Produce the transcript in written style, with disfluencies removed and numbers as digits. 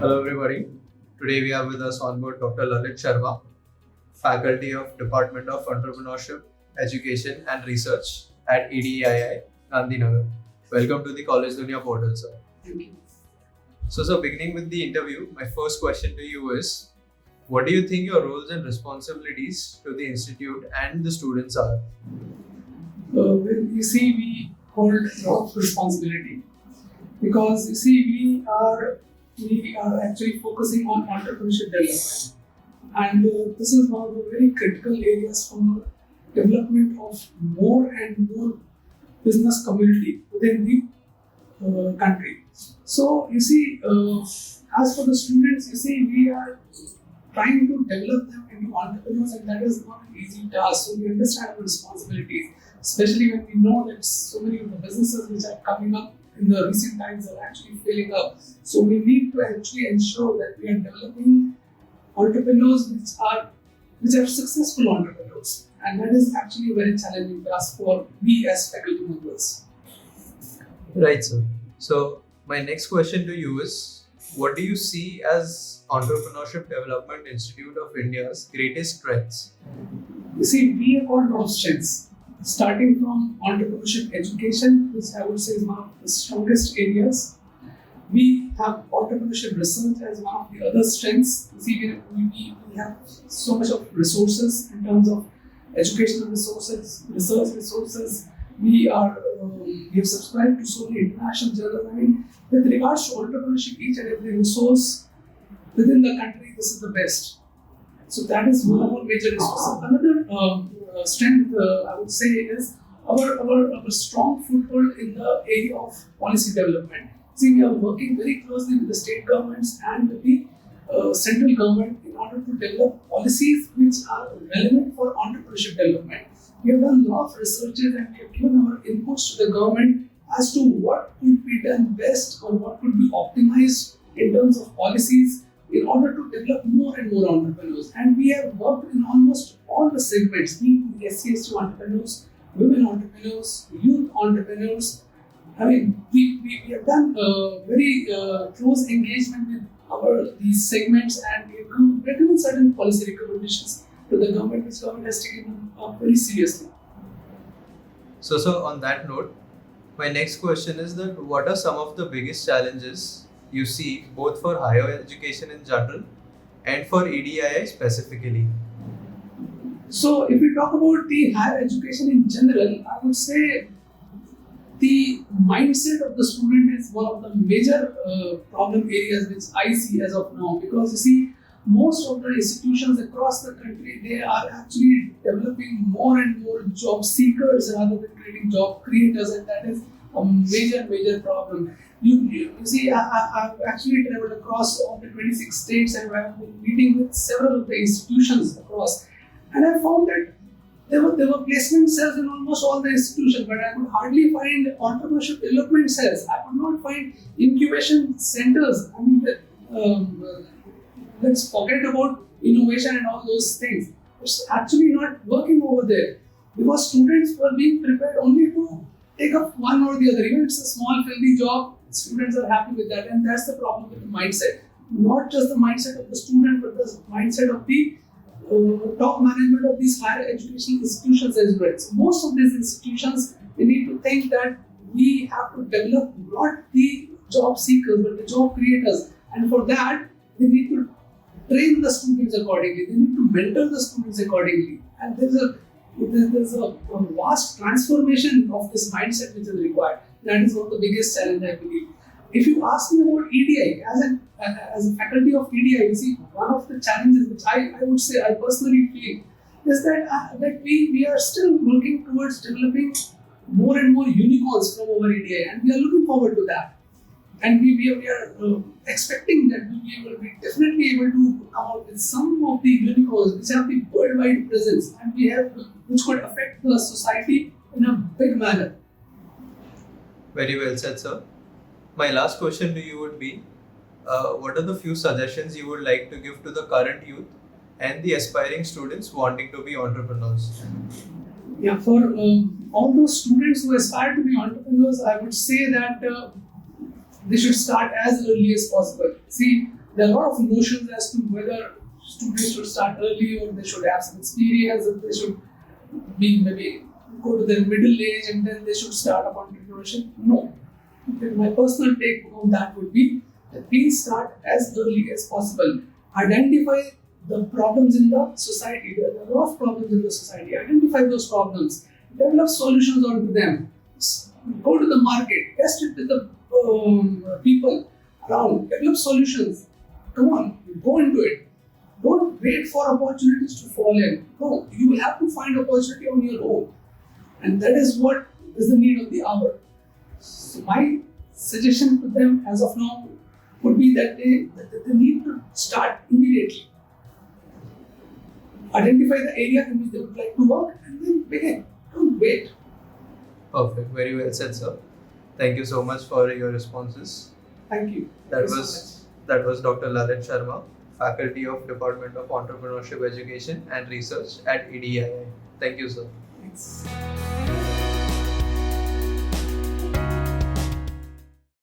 Hello everybody. Today we have with us on board Dr. Lalit Sharma, Faculty of Department of Entrepreneurship, Education and Research at EDII, Gandhinagar. Welcome to the Collegedunia portal, sir. Thank you. So beginning with the interview, my first question to you is, what do you think your roles and responsibilities to the institute and the students are? Well, you see, we hold a lot of responsibility because you see, we are actually focusing on entrepreneurship development, and this is one of the very critical areas for development of more and more business community within the country. So you see, as for the students, you see, we are trying to develop them into entrepreneurs, and that is not an easy task. So we understand our responsibilities, especially when we know that so many of the businesses which are coming up in the recent times are actually failing up. So we need to actually ensure that we are developing entrepreneurs which are successful entrepreneurs, and that is actually a very challenging task for we as faculty members. Right, sir. So my next question to you is, what do you see as Entrepreneurship Development Institute of India's greatest strengths? You see, we have got a lot of strengths, starting from entrepreneurship education, which I would say is one of the strongest areas. We have entrepreneurship research as one of the other strengths. You see, we have so much of resources in terms of educational resources, research resources. We have subscribed to so many international journals. I mean, with regards to entrepreneurship, each and every resource within the country, this is the best. So that is one of our major resources. Another strength, I would say, is our strong foothold in the area of policy development. See, we are working very closely with the state governments and with the central government in order to develop policies which are relevant for entrepreneurship development. We have done a lot of researches and we have given our inputs to the government as to what could be done best or what could be optimized in terms of policies in order to develop more and more entrepreneurs. And we have worked in almost all the segments, be it SC/ST entrepreneurs, women entrepreneurs, youth entrepreneurs. I mean, we have done very close engagement with these segments, and we have recommended certain policy recommendations to the government, which government has taken up very seriously. So on that note, my next question is that what are some of the biggest challenges you see both for higher education in general and for EDII specifically? So, if we talk about the higher education in general, I would say the mindset of the student is one of the major problem areas which I see as of now, because you see, most of the institutions across the country, they are actually developing more and more job seekers rather than creating job creators, and that is a major problem. You see, I've actually traveled across all the 26 states, and I've been meeting with several of the institutions across, and I found that there were placement cells in almost all the institutions, but I could hardly find entrepreneurship development cells. I could not find incubation centers. I mean, let's forget about innovation and all those things. It's actually not working over there because students were being prepared only to take up one or the other. Even if it's a small, filthy job, students are happy with that, and that's the problem with the mindset. Not just the mindset of the student, but the mindset of the top management of these higher education institutions as well. So most of these institutions, they need to think that we have to develop not the job seekers, but the job creators, and for that, they need to train the students accordingly. They need to mentor the students accordingly, and there's a vast transformation of this mindset which is required. That is one of the biggest challenge, I believe. If you ask me about EDI, as a faculty of EDI, you see, one of the challenges which I would say I personally feel is that we are still working towards developing more and more unicorns from our EDI, and we are looking forward to that. And we are expecting that we'll be definitely able to come out with some of the unicorns which have the worldwide presence, and which could affect the society in a big manner. Very well said, sir. My last question to you would be, what are the few suggestions you would like to give to the current youth and the aspiring students wanting to be entrepreneurs? Yeah, for all those students who aspire to be entrepreneurs, I would say that they should start as early as possible. See, There are a lot of notions as to whether students should start early or they should have some experience, or they should be maybe go to their middle age and then they should start upon entrepreneurship. No. Okay, my personal take on that would be that please start as early as possible. Identify the problems in the society. There are a lot of problems in the society. Identify those problems. Develop solutions onto them. Go to the market. Test it with the people around. Develop solutions. Come on, go into it. Don't wait for opportunities to fall in. No, you will have to find opportunity on your own. And that is what is the need of the hour. So my suggestion to them as of now would be that they need to start immediately. Identify the area in which they would like to work and then begin. Don't wait. Perfect. Very well said, sir. Thank you so much for your responses. Thank you. That Thank you was that was Dr. Lalit Sharma, Faculty of Department of Entrepreneurship Education and Research at EDII. Thank you, sir. so much. Thanks.